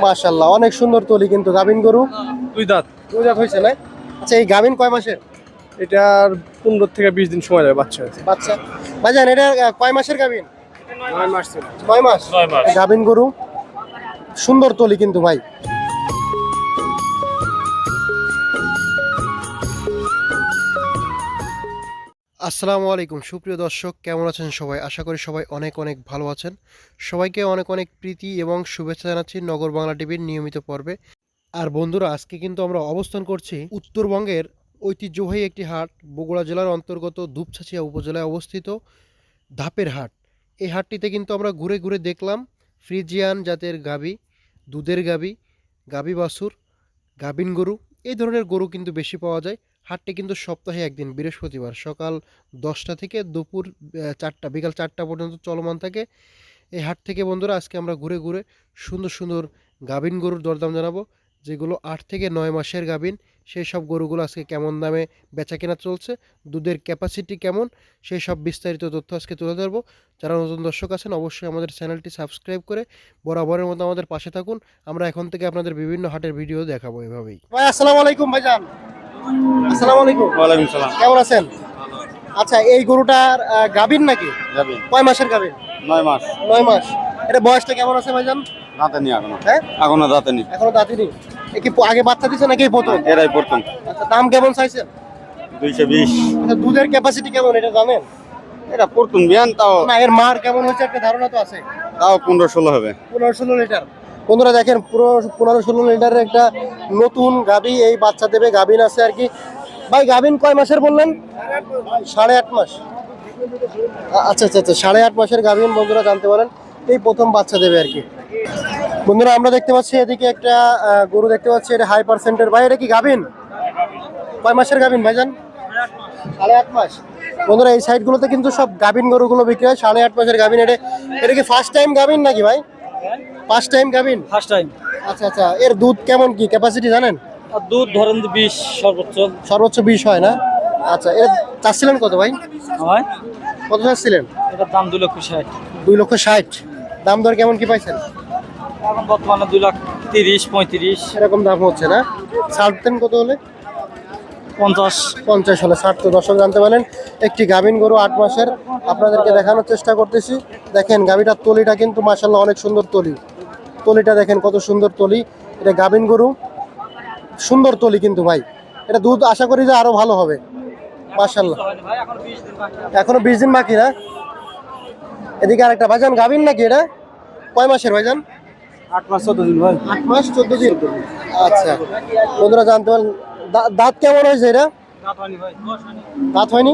মাশাআল্লাহ, অনেক সুন্দর তলি কিন্তু গাভিন গরু। দুই দাঁত। দুই দাঁত হয়েছে না? আচ্ছা, এই গাভিন কয় মাসের? এটার 15 থেকে 20 দিন সময় লাগে বাচ্চা হয়েছে। বাচ্চা ভাইজান, এটা কয় মাসের গাভিন? 9 মাস ছিল। 9 মাস। 9 মাস। গাভিন গরু, সুন্দর তলি কিন্তু ভাই। আসসালামু আলাইকুম সুপ্রিয় দর্শক, কেমন আছেন সবাই? আশা করি সবাই অনেক অনেক ভালো আছেন। সবাইকে অনেক অনেক প্রীতি এবং শুভেচ্ছা জানাচ্ছি নগর বাংলা টিভির নিয়মিত পর্বে। আর বন্ধুরা, আজকে কিন্তু আমরা অবস্থান করছি উত্তরবঙ্গের ঐতিহ্যবাহী একটি হাট, বগুড়া জেলার অন্তর্গত দুপছাচিয়া উপজেলায় অবস্থিত ধাপের হাট। এই হাটটিতে কিন্তু আমরা ঘুরে ঘুরে দেখলাম ফ্রিজিয়ান জাতের গাভী, দুধের গাভী, গাভী বাছুর, গাভিন গরু, এই ধরনের গরু কিন্তু বেশি পাওয়া যায়। হাটটি কিন্তু সপ্তাহে একদিন বৃহস্পতিবার সকাল 10টা থেকে দুপুর 4টা, বিকাল 4টা পর্যন্ত চলমান থাকে এই হাট থেকে। বন্ধুরা, আজকে আমরা ঘুরে ঘুরে সুন্দর সুন্দর গাভিন গরুর দরদাম জানাবো, যেগুলো 8 থেকে 9 মাসের গাভিন। সেই সব গরুগুলো আজকে কেমন দামে বেচা কেনা চলছে, দুধের ক্যাপাসিটি কেমন, সেই সব বিস্তারিত তথ্য আজকে তুলে ধরবো। যারা নতুন দর্শক আছেন অবশ্যই আমাদের চ্যানেলটি সাবস্ক্রাইব করে বরাবরের মতো আমাদের পাশে থাকুন। আমরা এখন থেকে আপনাদের বিভিন্ন হাটের ভিডিও দেখাবো এভাবেই। ভাই আসসালামু আলাইকুম। ভাইজান আসসালামু আলাইকুম। ওয়ালাইকুম সালাম। কেমন আছেন? আচ্ছা, এই গরুটার গাভিন নাকি? যাবে কয় মাসের গাভিন? 9 মাস। 9 মাস। এটা বয়সটা কেমন আছে ভাইজান? দাঁতেনি এখনো। হ্যাঁ, এখনো দাঁতেনি। এখনো দাঁতিনি। এ কি আগে বাচ্চা দিছে নাকি এই প্রথম? এরাই প্রথম। আচ্ছা, দাম কেমন চাইছেন? 220। আচ্ছা, দুধের ক্যাপাসিটি কেমন এটা জানেন? এটা প্রথম বিয়ান, তাও না, এর মার কেমন হচ্ছে একটা ধারণা তো আছে? 15-16 হবে। 15-16 লিটার। বন্ধুরা দেখেন, পুরো 15-16 লিটারের একটা নতুন গাভী এই বাচ্চা দেবে, গাভিন আছে আর কি। ভাই, গাভিন কয় মাসের বললেন? 8.5 মাস। আচ্ছা আচ্ছা আচ্ছা, 8.5 মাসের গাভিন বন্ধুরা জানতে পারেন, এই প্রথম বাচ্চা দেবে আর কি। বন্ধুরা, আমরা দেখতে পাচ্ছি এদিকে একটা গরু দেখতে পাচ্ছি, এটা হাই পার্সেন্টের। ভাই, এটা কি গাভিন? কয় মাসের গাভিন ভাইজান? 8.5 মাস। বন্ধুরা, এই সাইডগুলোতে কিন্তু সব গাভিন গরুগুলো বিক্রি হয়। 8.5 মাসের গাভিন। এটা কি ফার্স্ট টাইম গাভিন নাকি ভাই? ফার্স্ট টাইম গাভিন। First time. আচ্ছা আচ্ছা, এর দুধ কেমন, কি ক্যাপাসিটি জানেন? আর দুধ ধরেন 20 সর্বোচ্চ। সর্বোচ্চ 20 হয় না? আচ্ছা, এর চাচ্ছিলেন কত ভাই? হয় কত চাচ্ছিলেন? এটার দাম 2,60,000। 2,60,000। দাম দর কেমন কি পাইছেন? এখন বর্তমানে 2,30,000-35,000 এরকম দাম হচ্ছে না? ছাড়তেন কত হলে? 50। 50 হলে ছাড়তো। দর্শক জানতে পারেন, একটি গাভিন গরু 8 মাসের আপনাদেরকে দেখানোর চেষ্টা করতেছি। দেখেন গাভিটার তলিটা কিন্তু মাশাআল্লাহ অনেক সুন্দর তলি। তলিটা দেখেন কত সুন্দর তলি। এটা গাভিন গরু, সুন্দর তলি কিন্তু ভাই। এটা দুধ আশা করি যে আরো ভালো হবে মাশাআল্লাহ। এখনো 20 দিন বাকি না? এদিকে আরেকটা ভাইজান গাভিন নাকি? এটা কয় মাসের ভাইজান? 8 মাস 14 দিন ভাই। 8 মাস 14 দিন। আচ্ছা, বন্ধুরা জানতে পারেন, দাঁত কেমন হয়েছে এটা? দাঁত হয়নি?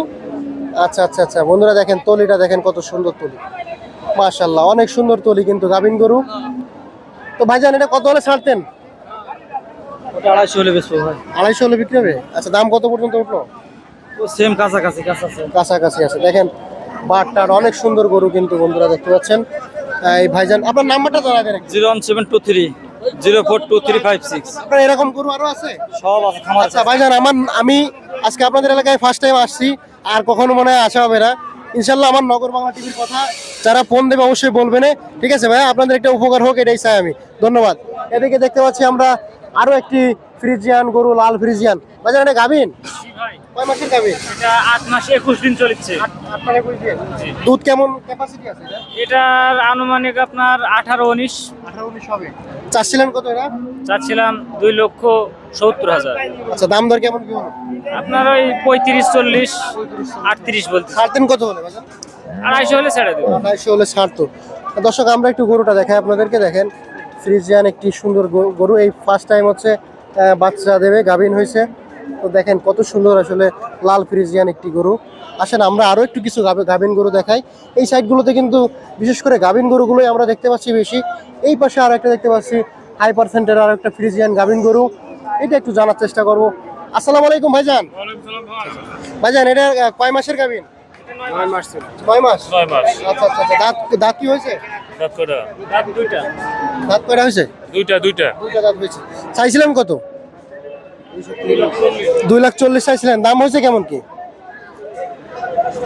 আচ্ছা আচ্ছা আচ্ছা, বন্ধুরা দেখেন তলিটা দেখেন কত সুন্দর তলি মাশাআল্লাহ, অনেক সুন্দর তলি কিন্তু গাভিন গরু। তো ভাইজান, এটা কত হলে ছাড়তেন? ওটা 250 হলে বেচবো ভাই। 250 হলে বিক্রি হবে? আচ্ছা, দাম কত পর্যন্ত উঠলো? ও সেম কাছাকাছি কাছাকাছি আছে। দেখেন বাটটার অনেক সুন্দর গরু কিন্তু বন্ধুরা দেখতে পাচ্ছেন। এই ভাইজান, আপনার নাম্বারটা জানা দেন। 01723 042356। আপনার এরকম গরু আরো আছে? সব আছে খামার। আচ্ছা ভাইজান, আমি আজকে আপনাদের এলাকায় ফার্স্ট টাইম আসছি, আর কখনো মনে হয় আসা হবে না ইনশাল্লাহ। আমার নগর বাংলা টিভির কথা যারা ফোন দেবে অবশ্যই বলবেন, ঠিক আছে ভাই? আপনাদের একটা উপকার হোক, এটাই চাই আমি। ধন্যবাদ। এদিকে দেখতে পাচ্ছি আমরা আরো একটি ফ্রিজিয়ান গরু, লাল ফ্রিজিয়ান। ভাইজান, এটা গাভিন? কয় মাসের গাভিন? এটা 8 মাস 21 দিন চলছে। 8 মাসের গাভিন। দুধ কেমন ক্যাপাসিটি আছে এটা? এটার আনুমানিক আপনার 18-19 হবে। চাচ্ছিলেন কত এটা? চাচ্ছিলাম 2,70,000। আচ্ছা, দাম দর কেমন কি হলো? আপনার ওই 35-40 38 বলতে। ছাড়তেন কত হলে ভাইজান? 250 হলে ছেড়ে দেবো। 250 হলে ছাড়তো। দর্শক, আমরা একটু গরুটা দেখাই আপনাদেরকে। দেখেন ফ্রিজিয়ান একটি সুন্দর গরু, এই ফার্স্ট টাইম হচ্ছে বাচ্চা দেবে, গাভিন হয়েছে। তো দেখেন কত সুন্দর আসলে লাল ফ্রিজিয়ান একটি গরু। আসেন আমরা আরো একটু কিছু গাভিন গরু দেখাই। এই সাইডগুলোতে কিন্তু বিশেষ করে গাভিন গরুগুলোই আমরা দেখতে পাচ্ছি বেশি। এই পাশে আরো একটা দেখতে পাচ্ছি হাই পার্সেন্টের আরো একটা ফ্রিজিয়ান গাভিন গরু, এটা একটু জানার চেষ্টা করবো। আসসালামু আলাইকুম ভাইজান। ভাইজান, এটা কয় মাসের গাভিন? 9 মাস। 9 মাস। 9 মাস। আচ্ছা আচ্ছা আচ্ছা, দাঁত কি হয়েছে? দাঁত কয়টা? দাঁত দুইটা। দাঁত কয়টা হয়েছে? দুইটা। দুইটা দাঁত হয়েছে। চাইছিলেন কত? 2,40,000 চাইছিলেন। দাম হয়েছে কেমন কি?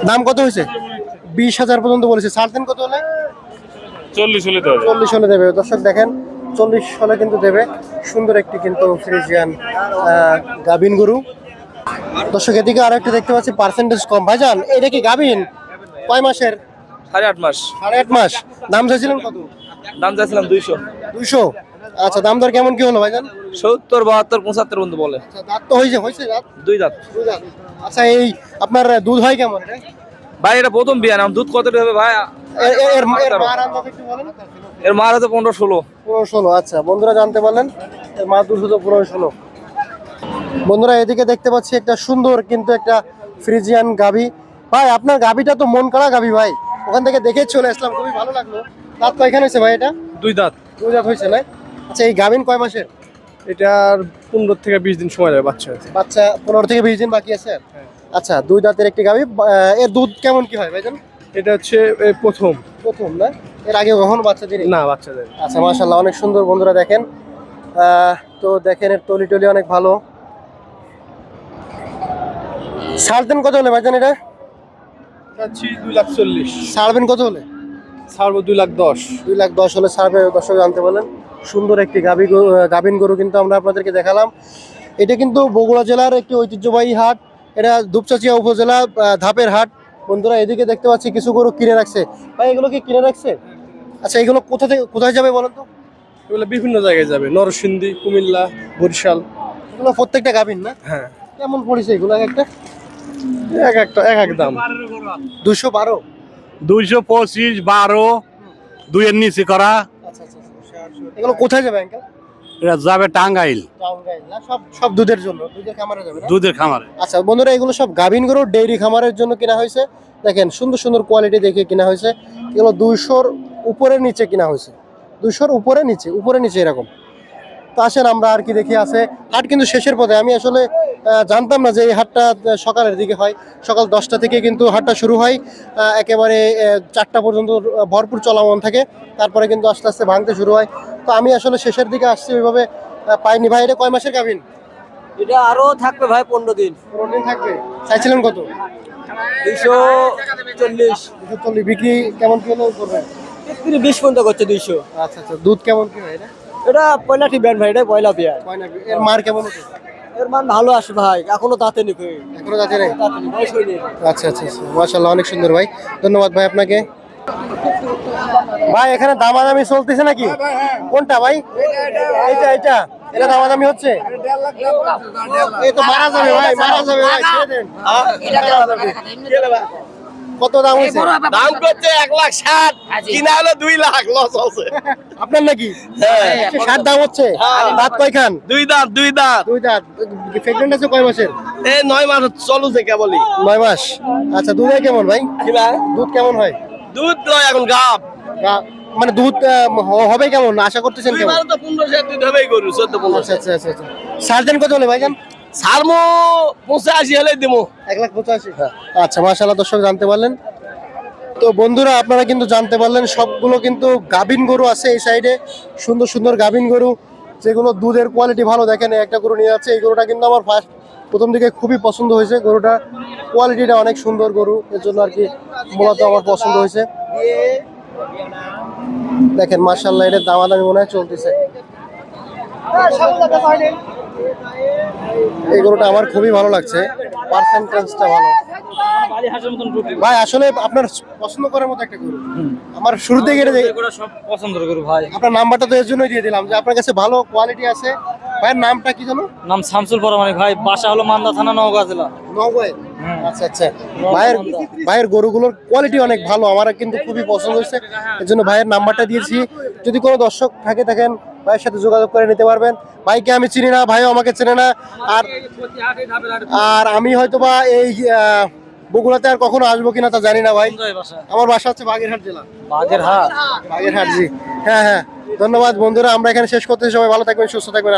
দাম কত হয়েছে? 20,000 পর্যন্ত বলেছে। ছাড়তেন কত হলে? 40 হলে দেবে। 40 হলে দেবে। দর্শক দেখেন 40 হলে কিন্তু দেবে। সুন্দর একটি কিন্তু ফ্রিজিয়ান গাভিন গরু। দর্শক এদিকে আরো একটা দেখতে পাচ্ছি পার্সেন্টেজ কম। ভাইজান এটা কি গাভিন? কয় মাসের? 8.5 মাস। 8.5 মাস। দাম চাইছিলেন কত? দাম চাইছিলাম 200। 200। আচ্ছা, দাম দর কেমন কি হলো ভাইজান? 70, 72, 75 পর্যন্ত বলে। আচ্ছা, দাঁত তো হয়েছে দাঁত? 2 দাঁত। 2 দাঁত। আচ্ছা, এই আপনার দুধ হয় কেমন এটা? ভাই এটা প্রথম বিয়া, নাম দুধ কত হবে ভাই? এর মার আন্দাজ একটু বলেন। এর মার হচ্ছে 15-16। 15-16। আচ্ছা, বন্ধুরা জানতে পারলেন এর মার দুধ হতো 15-16। বন্ধুরা এদিকে দেখতে পাচ্ছি একটা সুন্দর কিন্তু একটা ফ্রিজিয়ান গাভী। ভাই আপনার গাভীটা তো মন কাড়া গাভী ভাই, ওখান থেকে দেখে চলে আসলাম, খুবই ভালো লাগলো। দাঁত তো এখানে হয়েছে ভাই? এটা 2 দাঁত। 2 দাঁত হয়েছে না? আচ্ছা, এই গাভীন কয় মাসের? এটার 15 থেকে 20 দিন সময় লাগবে বাচ্চা হতে। বাচ্চা 15 থেকে 20 দিন বাকি আছে। আচ্ছা, 2 দাঁতের একটি গাভী। এর দুধ কেমন কি হয় ভাইজান? এটা হচ্ছে প্রথম না? এর আগে কখনো বাচ্চা দিন? না, বাচ্চাদের। আচ্ছা, মাশাআল্লাহ অনেক সুন্দর। বন্ধুরা দেখেন, তো দেখেন এর টলি অনেক ভালো। ছাড়বেন কত হলে ভাইজান এটা? চাচ্ছি 2,40,000। ছাড়বেন কত হলে? ছাড়বো 2,10,000। 2,10,000 হলে ছাড়বে। দর্শক জানতে বলেন সুন্দর একটি গাভীন গরু কিন্তু আমরা আপনাদেরকে দেখালাম। এটা কিন্তু বগুড়া জেলার একটি ঐতিহ্যবাহী হাট। এটা দুপচাচিয়া উপজেলা ধাপের হাট। বন্ধুরা এদিকে দেখতে পাচ্ছি কিছু গরু কিনে রাখছে। ভাই এগুলো কি কিনে রাখছে? আচ্ছা, এগুলো কোথায় যাবে বলেন তো? এগুলো বিভিন্ন জায়গায় যাবে, নরসিংদী, কুমিল্লা, বরিশাল। এগুলো প্রত্যেকটা গাভীন না? হ্যাঁ। কেমন পড়েছে এগুলো একটা? এক এক দাম। 212। 225, 12, 2 এর নিচে করা। আচ্ছা। এগুলো কোথায় যাবে আঙ্কেল? এটা যাবে টাঙ্গাইল টাঙ্গাইল না? সব দুধের জন্য, দুধের খামারে যাবে না? দুধের খামারে। আচ্ছা বন্ধুরা, এগুলো সব গাভীন গরু ডেইরি খামারের জন্য কেনা হয়েছে। দেখেন সুন্দর কোয়ালিটি দেখে কেনা হয়েছে। এগুলো 200-র উপরে নিচে কেনা হয়েছে। 200-র উপরে নিচে এরকম। তো আসেন আমরা আর কি দেখি আছে। হাট কিন্তু শেষের পথে। আমি আসলে জানতাম না যে এই হাটটা সকালের দিকে হয়। সকাল 10টা থেকে কিন্তু হাটটা শুরু হয়, একেবারে 4টা পর্যন্ত ভরপুর চলমান থাকে। তারপরে কিন্তু আস্তে আস্তে ভাঙতে শুরু হয়। তো আমি আসলে শেষের দিকে আসছি, ওইভাবে পাইনি। ভাই এটা কয় মাসের গাভীন? এটা আরো থাকবে ভাই 15 দিন। 15 দিন থাকবে। চাইছিলেন কত? 240। 240। বিক্রি কেমন কি হলে করবেন? 20 পর্যন্ত করছে 200। আচ্ছা, দুধ কেমন কি হয় এটা? এটা পয়লাটি ব্যান্ড ভাই, এটা পয়লা বিয়া। এর মার কেমন হতো? এর মান ভালো আসে ভাই, এখনো দাঁতে নি কই। এখনো যাচ্ছে না? দাঁতে নি, বয়স হয়নি। আচ্ছা, মাশাআল্লাহ অনেক সুন্দর ভাই, ধন্যবাদ ভাই আপনাকে। ভাই এখানে দামাদামি চলতেছে নাকি? কোনটা ভাই? এটা এটা দামাদামি হচ্ছে? এই তো মারা যাবে ভাই, ছেড়ে দেন। কত দাম হয়েছে? দাম করছে 1,60,000, কিনা হলো 2 লাখ, লস হচ্ছে। আপনার নাকি? 60 দাম হচ্ছে। দাঁত কয়খান? 2 দাঁত। 2 দাঁত। প্রেগন্যান্ট আছে কয় মাসের? 9 মাস চলুছে কেবলই। 9 মাস। আচ্ছা, দুধ হয় কেমন ভাই? দুধ কেমন হয়? দুধ নয়, এখন গাব। মানে দুধ হবে কেমন আশা করতেছেন? কেমন? 15 দুধ হবেই গরু, 14-15। আচ্ছা। সার্জেন কত হলে ভাইজান? সারমো 85 হলে দেবো। 1,85,000। আচ্ছা, মাশাআল্লাহ দর্শক জানতে পারলেন। তো বন্ধুরা আপনারা কিন্তু জানতে পারলেন সবগুলো কিন্তু গাভীন গরু আছে এই সাইডে। সুন্দর গাভীন গরু, যেগুলো দুধের কোয়ালিটি ভালো। দেখেন একটা গরু নিয়ে যাচ্ছে। এই গরুটা কিন্তু আমার প্রথম দিকে খুবই পছন্দ হয়েছে। গরুটা কোয়ালিটিটা অনেক সুন্দর গরু, এর জন্য আর কি মূলত আমার পছন্দ হয়েছে। দেখেন মাশাআল্লাহ, এটার দামাদামি মনে হয় চলতেছে। এই গরুটা আমার খুবই ভালো লাগছে, পার্সেন্টেজটা ভালো। ভাই আসলে আপনার পছন্দ করার মতো একটা গরু। আমার শুরু থেকে সব পছন্দের গরু ভাই। আপনার নাম্বারটা তো এর জন্যই দিয়ে দিলাম যে আপনার কাছে ভালো কোয়ালিটি আছে। ভাইয়ের নামটা কি জানো? নাম শামসুল পরমানিক ভাই, বাসা হলো মান্দা থানা, নওগাঁ জেলা। নওগাঁ। আচ্ছা। ভাইয়ের গরুগুলোর কোয়ালিটি অনেক ভালো, আমার কিন্তু খুবই পছন্দ হয়েছে। এর জন্য ভাইয়ের নাম্বারটা দিয়েছি। যদি কোনো দর্শক থাকেন ভাইয়ের সাথে যোগাযোগ করে নিতে পারবেন। ভাইকে আমি চিনি না, ভাইও আমাকে চেনে না। আর আমি হয়তোবা এই বগুড়াতে আর কখনো আসবো কিনা তা জানি না ভাই। আমার বাসা হচ্ছে বাগেরহাট জেলা। বাগেরহাট জি। হ্যাঁ। ধন্যবাদ বন্ধুরা, আমরা এখানে শেষ করতেছি। সবাই ভালো থাকবেন, সুস্থ থাকবেন।